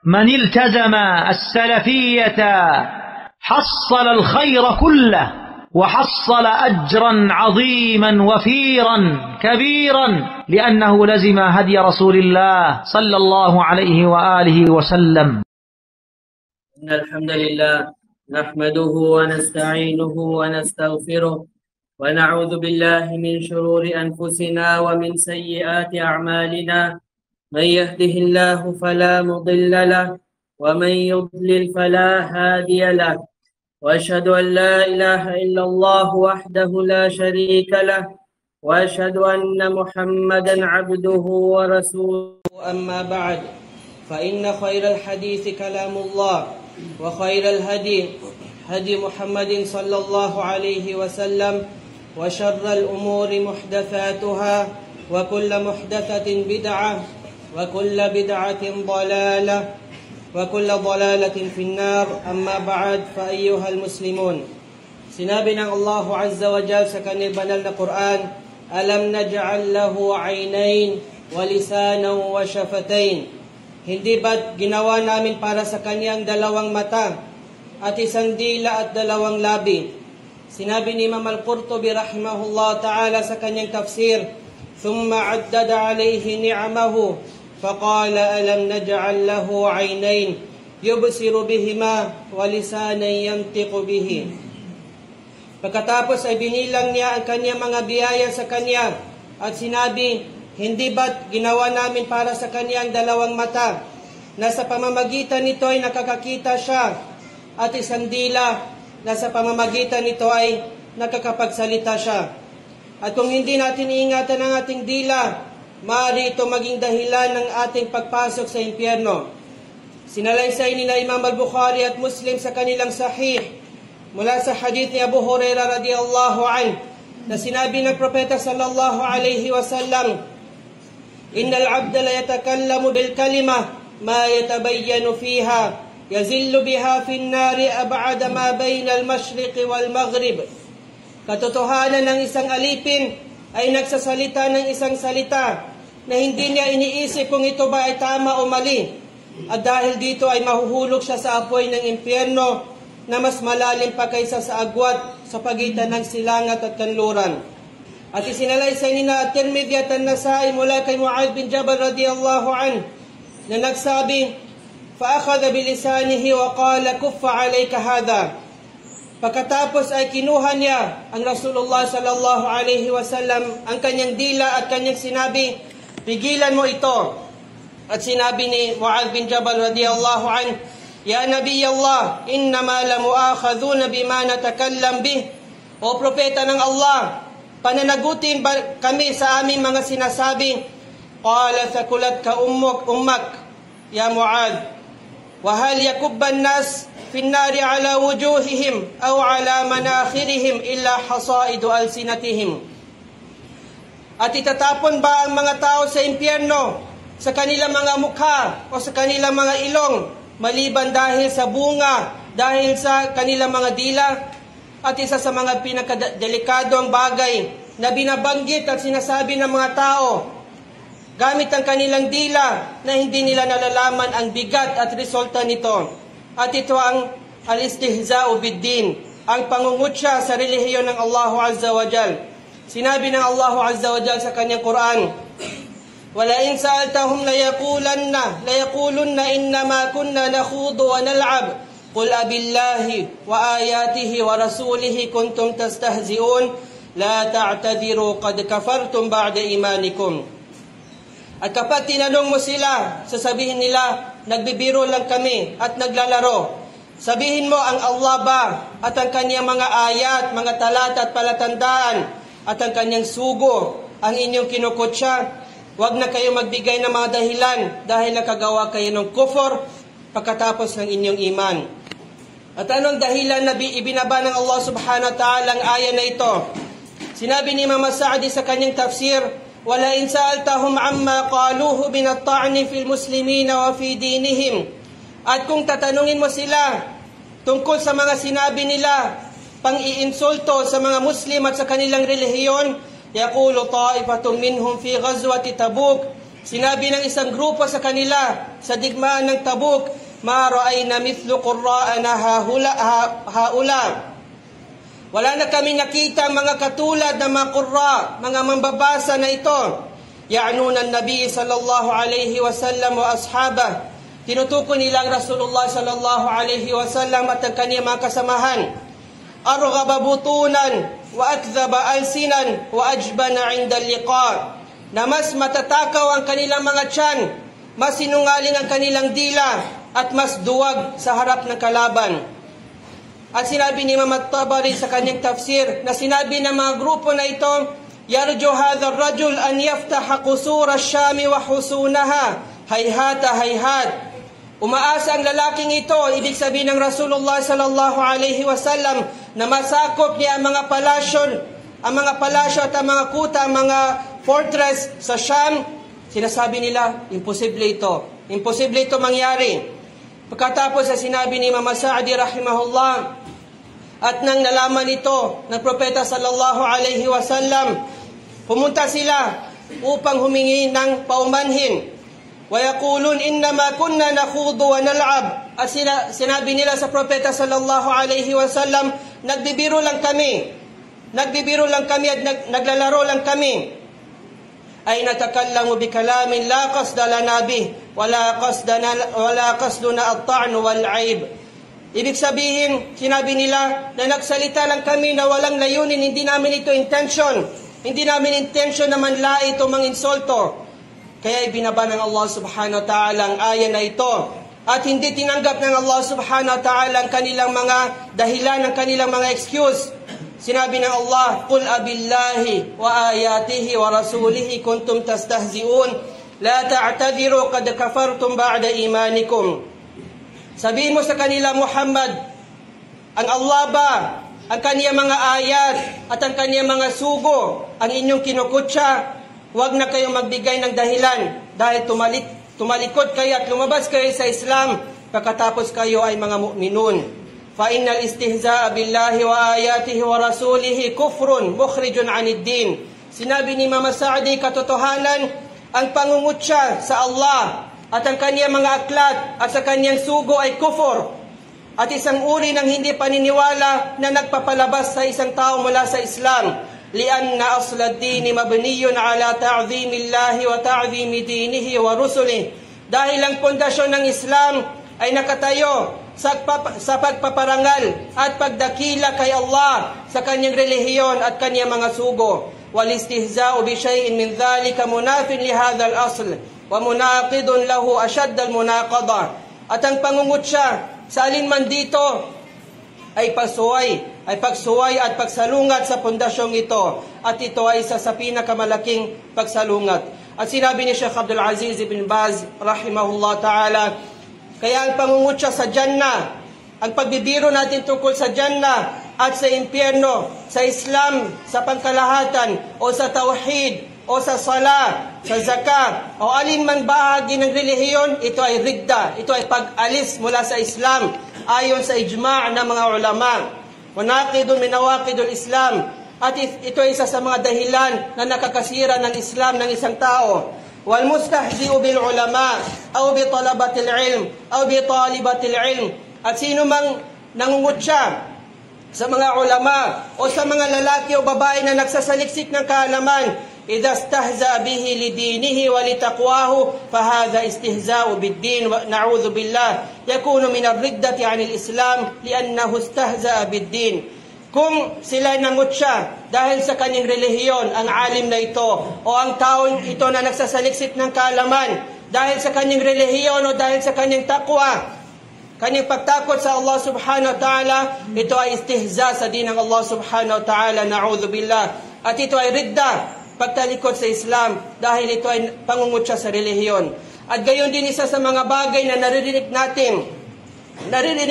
من التزم السلفية حصل الخير كله وحصل أجرا عظيما وفيرا كبيرا، لأنه لزم هدي رسول الله صلى الله عليه وآله وسلم. إن الحمد لله نحمده ونستعينه ونستغفره ونعوذ بالله من شرور أنفسنا ومن سيئات أعمالنا. من يهده الله فلا مضل له ومن يضلل فلا هادي له، وأشهد أن لا إله إلا الله وحده لا شريك له، وأشهد أن محمدا عبده ورسوله. أما بعد، فإن خير الحديث كلام الله، وخير الهدي هدي محمد صلى الله عليه وسلم، وشر الأمور محدثاتها، وكل محدثة بدعة، وكل بدعة ضلالة، وكل ضلالة في النار. أما بعد، فأيها المسلمون، sinabi ng Allah Azza wa Jal sa kanyang banal na Quran, alam naj'al lahu aynayn wa lisanan wa shafatayn. Hindi ba't ginawa namin para sa kanyang dalawang mata at isang dila at dalawang labi? Sinabi ni Imam Al-Qurtubi rahimahullah ta'ala sa kanyang tafsir, thumma addada alayhi ni'amahu faqala alam naj'al lahu aynayn yubsiru bihima wa lisanan yantiqu bihi. Pagkatapos ay binilang niya ang kanyang mga biyaya sa kanya at sinabi, hindi ba't ginawa namin para sa kanyang dalawang mata na sa pamamagitan nito ay nakakakita siya, at isang dila na sa pamamagitan nito ay nakakapagsalita siya. At kung hindi natin iingatan ang ating dila, maaari ito maging dahilan ng ating pagpasok sa impyerno. Sinalaysay ni Imam Al-Bukhari at Muslim sa kanilang sahih mula sa hadith ni Abu Hurairah radiyallahu anhu na sinabi ng Propeta sallallahu alaihi wasallam, innal abda la yatakallamu bil kalimah ma yatabayyanu fiha yazillu biha fin nari ab'ada ma bayna al mashriqi wal maghrib. Katotohanan ng isang alipin ay nagsasalita ng isang salita na hindi niya iniisip kung ito ba ay tama o mali, at dahil dito ay mahuhulog siya sa apoy ng impyerno na mas malalim pa kaysa sa agwat sa pagitan ng silangat at kanluran. At isinalaysay ni At-Tirmidhi at An-Nasa'i mula kay Mu'adh bin Jabal radiyallahu anhu na nagsabi, fa'akhadha bilisanihi wa qala kuffa alayka hadha. Pagkatapos ay kinuha niya ang Rasulullah sallallahu alaihi wasallam ang kanyang dila at kanyang sinabi, pigilan mo ito. At sinabi ni Mu'adh bin Jabal radiyallahu anhu, ya Nabi Allah, innama lamu'akhadhuna bima natakallam bih. O propeta ng Allah, pananagutin ba kami sa aming mga sinasabi? Qala thakulat ka ummak ya Mu'adh, wa hal yakubban nas fi an-nari ala wujuhihim aw ala manakhirihim illa hasaidu alsinatihim. At itatapon ba ang mga tao sa impyerno sa kanilang mga mukha o sa kanilang mga ilong maliban dahil sa bunga, dahil sa kanilang mga dila? At isa sa mga pinakadelikadong bagay na binabanggit at sinasabi ng mga tao gamit ang kanilang dila na hindi nila nalalaman ang bigat at resulta nito. At ito ang al-istihza'u bid-din, ang pangungutya sa relihiyon ng Allah Azza wa Jal. Sinabi ng Allah Azza wa Jal sa kanyang Quran, wala in sa'altahum layaqulunna innama kunna nakhudu wa nal'ab qul abillahi wa ayatihi wa rasulihi kuntum tastahzi'un la ta'tadiru qad kafartum ba'da imanikum. At kapag tinanong mo sila, sasabihin nila, nagbibiro lang kami at naglalaro. Sabihin mo, ang Allah ba at ang kanyang mga ayat, mga talata at palatandaan at ang kanyang sugo ang inyong kinukutya? Huwag na kayo magbigay ng mga dahilan dahil nakagawa kayo ng kufur pagkatapos ng inyong iman. At anong dahilan na ibinaba ng Allah subhanahu wa ta'ala ang aya na ito? Sinabi ni Imam Sa'di sa kanyang tafsir, wala in sa'altahum amma qaluhu min at-ta'ni fil muslimina wa fi dinihim. At kung tatanungin mo sila tungkol sa mga sinabi nila pang-iinsulto sa mga Muslim at sa kanilang relihiyon, yaqulu ta'ifatun minhum fi ghazwati Tabuk, Sinabi ng isang grupo sa kanila sa digmaan ng Tabuk, "Ma ra'ayna mithlu qurra'ana haula." Wala na kami nakita mga katulad ng mga qurra, mga mambabasa na ito. Ya'nuna an-nabi sallallahu alayhi wa sallam wa ashabah. Tinutukoy nilang Rasulullah sallallahu alayhi wa sallam at ang kaniyang mga kasamahan. Arghaba butunan wa akdhaba alsinan wa ajbana 'inda al-liqa. Na mas matatakaw ang kanilang mga tiyan, mas sinungaling ang kanilang dila, at mas duwag sa harap ng kalaban. At sinabi ni Imam At-Tabari sa kanyang tafsir na sinabi ng mga grupo na ito, "Yarju hadha ar-rajul an yaftaha qusur ash-Sham wa husunaha, hayhata hayhat." Umaasa ang lalaking ito, ibig sabihin ng Rasulullah sallallahu alaihi wasallam, na masakop niya ang mga palasyo at ang mga kuta, ang mga fortress sa Sham. Sinasabi nila, imposible ito. Imposible ito mangyari. Pagkatapos sa sinabi ni Imam Sa'di rahimahullah, at nang nalaman ito ng propeta sallallahu alaihi wasallam, pumunta sila upang humingi ng paumanhin. وَيَقُولُونَ إِنَّمَا كُنَّا نَخُوضُ وَنَلْعَبْ. At sinabi nila sa propeta sallallahu alaihi wasallam, nagbibiro lang kami at naglalaro lang kami. Ay natakallamu bikalamin la qasda lana bih wala qasduna at-ta'n wal 'aib. Ibig sabihin, sinabi nila na nagsalita lang kami na walang layunin, hindi namin ito intention na manlait o manginsulto. Kaya ibinaba ng Allah subhanahu wa ta'ala ang aya na ito. At hindi tinanggap ng Allah subhanahu wa ta'ala ang kanilang mga dahilan, ang kanilang mga excuse. Sinabi ng Allah, "Qul abillahi wa ayatihi wa rasulihi kuntum tastahzi'un, la ta'tadiru qad kafartum ba'da imanikum." Sabihin mo sa kanila, Muhammad, ang Allah ba, ang kaniyang mga ayat at ang kaniyang mga sugo ang inyong kinukutsa? Huwag na kayong magbigay ng dahilan dahil tumalikod kayo at lumabas kayo sa Islam pagkatapos kayo ay mga mu'minun. فَإِنَّ الْإِسْتِهْزَاءَ بِاللَّهِ وَآيَاتِهِ وَرَسُولِهِ كُفْرٌ مُخْرِجٌ عَنِ الدِّينِ. Sinabi ni Imam Sa'di, katotohanan, ang pangungutya sa Allah at ang kaniyang mga aklat at sa kaniyang sugo ay kufur at isang uri ng hindi paniniwala na nagpapalabas sa isang tao mula sa Islam. لأن أصل الدين مبني على تعظيم الله وتعظيم دينه ورسله. Dahil ang pundasyon ng Islam ay nakatayo sa pagpaparangal at pagdakila kay Allah sa kanyang relihiyon at kanyang mga sugo. والاستهزاء بشيء من ذلك مناف لهذا الأصل ومناقض له أشد المناقضة. At ang pangungutya sa alinman dito ay pagsuway at pagsalungat sa pundasyong ito. At ito ay isa sa pinakamalaking pagsalungat. At sinabi ni Sheikh Abdul Aziz ibn Baz, rahimahullah ta'ala, kaya ang pangungutya sa Jannah, ang pagbibiro natin tungkol sa Jannah at sa impyerno, sa Islam, sa pangkalahatan, o sa tauhid, o sa sala, sa zakat, o alinman bahagi ng relihiyon, ito ay ridda, ito ay pag-alis mula sa Islam, ayon sa ijma' ng mga ulama. Munaqidun min nawaqidul Islam. At ito ay isa sa mga dahilan na nakakasira ng Islam ng isang tao. Wal mustahzi'u bil ulama aw bi talabatil ilm aw bi talibatil ilm. At sino mang nangungutya sa mga ulama o sa mga lalaki o babae na nagsasaliksik ng kaalaman, idza istahza bihi lidinihi wa litaqwahu fahadha istihza'u bid-din wa na'udzu billah yakunu min ar-riddati 'anil Islam li'annahu istahza'a bid-din. Kung sila nangutya dahil sa kanyang relihiyon, ang alim na ito o ang taong ito na nagsasaliksik ng kaalaman dahil sa kanyang relihiyon o dahil sa kanyang takwa, kanyang pagtakot sa Allah subhanahu wa ta'ala, ito ay istihza sa din ng Allah subhanahu wa ta'ala, na'udzu billah. At ito ay ridda, pagtalikod sa Islam, dahil ito ay pangungutya sa relihiyon. At gayon din isa sa mga bagay na naririnig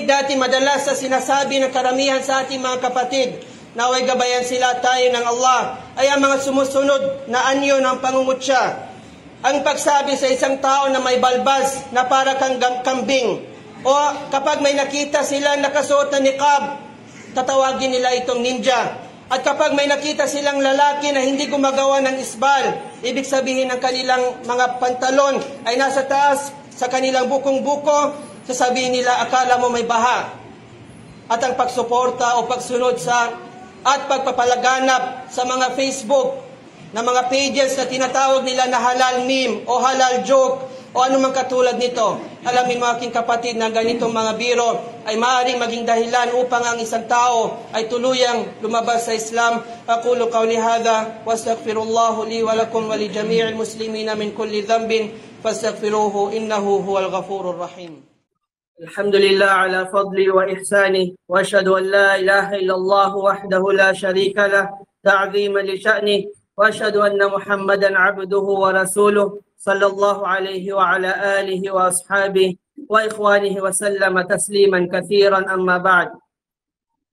natin madalas sa sinasabi ng karamihan sa ating mga kapatid, naway gabayan sila tayo ng Allah, ay ang mga sumusunod na anyo ng pangungutya. Ang pagsabi sa isang tao na may balbas na para kang kambing, o kapag may nakita sila nakasuot na niqab, tatawagin nila itong ninja. At kapag may nakita silang lalaki na hindi gumagawa ng isbal, ibig sabihin ng kanilang mga pantalon ay nasa taas sa kanilang bukong-buko, sasabihin nila, akala mo may baha. At ang pagsuporta o pagsunod sa at pagpapalaganap sa mga Facebook na mga pages na tinatawag nila na halal meme o halal joke o anumang katulad nito. Alamin mo aking kapatid na ganitong mga biro ay maaaring maging dahilan upang ang isang tao ay tuluyang lumabas sa Islam. Aqulu qawli hadha wa astaghfirullahu li wa lakum wa li jami'il muslimina min kulli dhanbin fastaghfiruhu innahu huwal ghafurur rahim. Alhamdulillah ala fadli wa ihsani wa ashhadu an la ilaha illallah wahdahu la sharika lah ta'ziman li sya'ni wa ashhadu anna Muhammadan 'abduhu wa rasuluh sallallahu alaihi wa ala alihi wa ashabihi wa ikhwanihi wa sallama tasliman kathiran amma ba'd.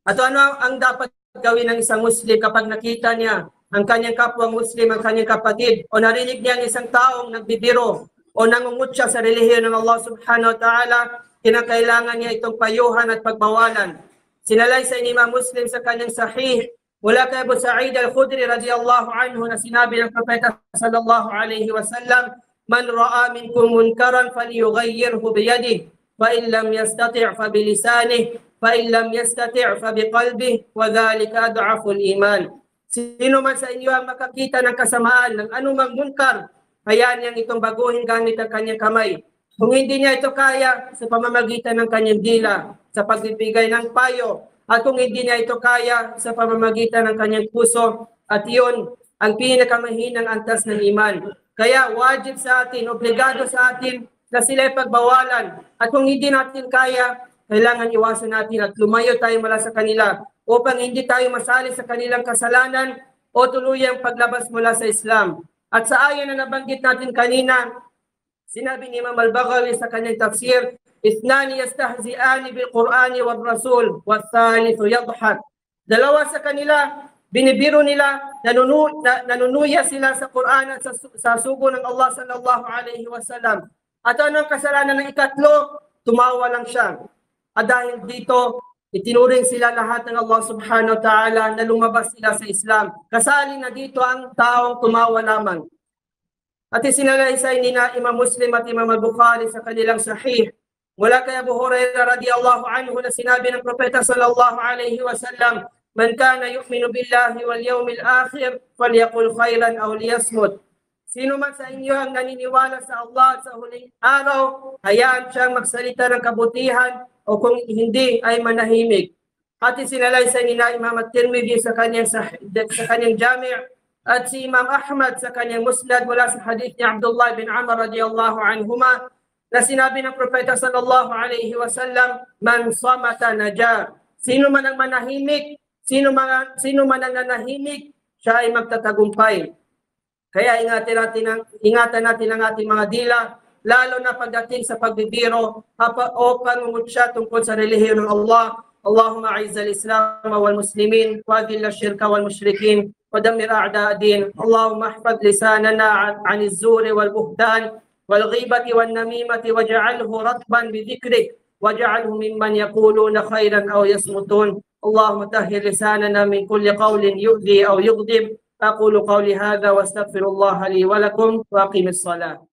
At ano ang dapat gawin ng isang Muslim kapag nakita niya ang kanyang kapwa Muslim, ang kanyang kapatid, o narinig niya ang isang taong nagbibiro o nangungutya sa relihiyon ng Allah subhanahu wa ta'ala? Kinakailangan niya itong payuhan at pagbawalan. Sinalay sa Imam Muslim sa kanyang sahih mula kay Abu Sa'id al-Khudri radiyallahu anhu na sinabi ng Propeta sallallahu alaihi wasallam, man ra'a minkum munkaran falyughayyirhu biyadihi fa in lam yastati' fa bilisanihi fa in lam yastati' fa biqalbihi wa dhalika ad'afu al-iman. Sino man sa inyo ang makakita ng kasamaan ng anumang munkar, hayaan niyang itong baguhin gamit ang kanyang kamay. Kung hindi niya ito kaya, sa pamamagitan ng kanyang dila, sa pagbibigay ng payo, at kung hindi niya ito kaya, sa pamamagitan ng kanyang puso, at iyon ang pinakamahinang antas ng iman. Kaya wajib sa atin, obligado sa atin na sila'y pagbawalan. At kung hindi natin kaya, kailangan iwasan natin at lumayo tayo mula sa kanila upang hindi tayo masali sa kanilang kasalanan o tuluyang paglabas mula sa Islam. At sa ayon na nabanggit natin kanina, sinabi ni Imam al-Baghawi sa kanyang tafsir, ithnani yastahzi'ani bil-Qur'ani wal-Rasul, wath-thalithu yadhhak. Dalawa sa kanila, binibiro nila, nanunuya sila sa Qur'an at sa sugo ng Allah sallallahu alaihi wasallam. At anong kasalanan ng ikatlo? Tumawa lang siya. At dahil dito, itinuring sila lahat ng Allah subhanahu wa ta'ala na lumabas sila sa Islam. Kasali na dito ang taong tumawa lamang. At isinalaysay ni na Imam Muslim at Imam al-Bukhari sa kanilang sahih mula kay Abu Hurairah radiyallahu anhu na sinabi ng Propeta sallallahu alaihi wasallam, man kana yu'minu billahi wal yawmil akhir falyaqul khairan aw liyasmut. Sino man sa inyo ang naniniwala sa Allah at sa huling araw, hayaan siyang magsalita ng kabutihan o kung hindi ay manahimik. At isinalaysay ni na Imam at-Tirmidhi sa kanyang Jami' at si Imam Ahmad sa kanyang Musnad mula sa hadith ni Abdullah bin Amr radiyallahu anhuma na sinabi ng Propeta sallallahu alaihi wasallam, man samata naja. Sino man ang manahimik, sino man ang nanahimik, siya ay magtatagumpay. Kaya ingatan natin ang ating mga dila, lalo na pagdating sa pagbibiro o pangungutya tungkol sa relihiyon ng Allah. Allahumma a'izz al-Islam wal muslimin wa adhill ash-shirka wal mushrikin ودمر أعداء الدين. اللهم احفظ لساننا عن الزور والبهتان والغيبة والنميمة واجعله رطبا بذكرك واجعله ممن يقولون خيرا أو يصمتون. اللهم طهر لساننا من كل قول يؤذي أو يغضب. أقول قولي هذا واستغفر الله لي ولكم وأقم الصلاة.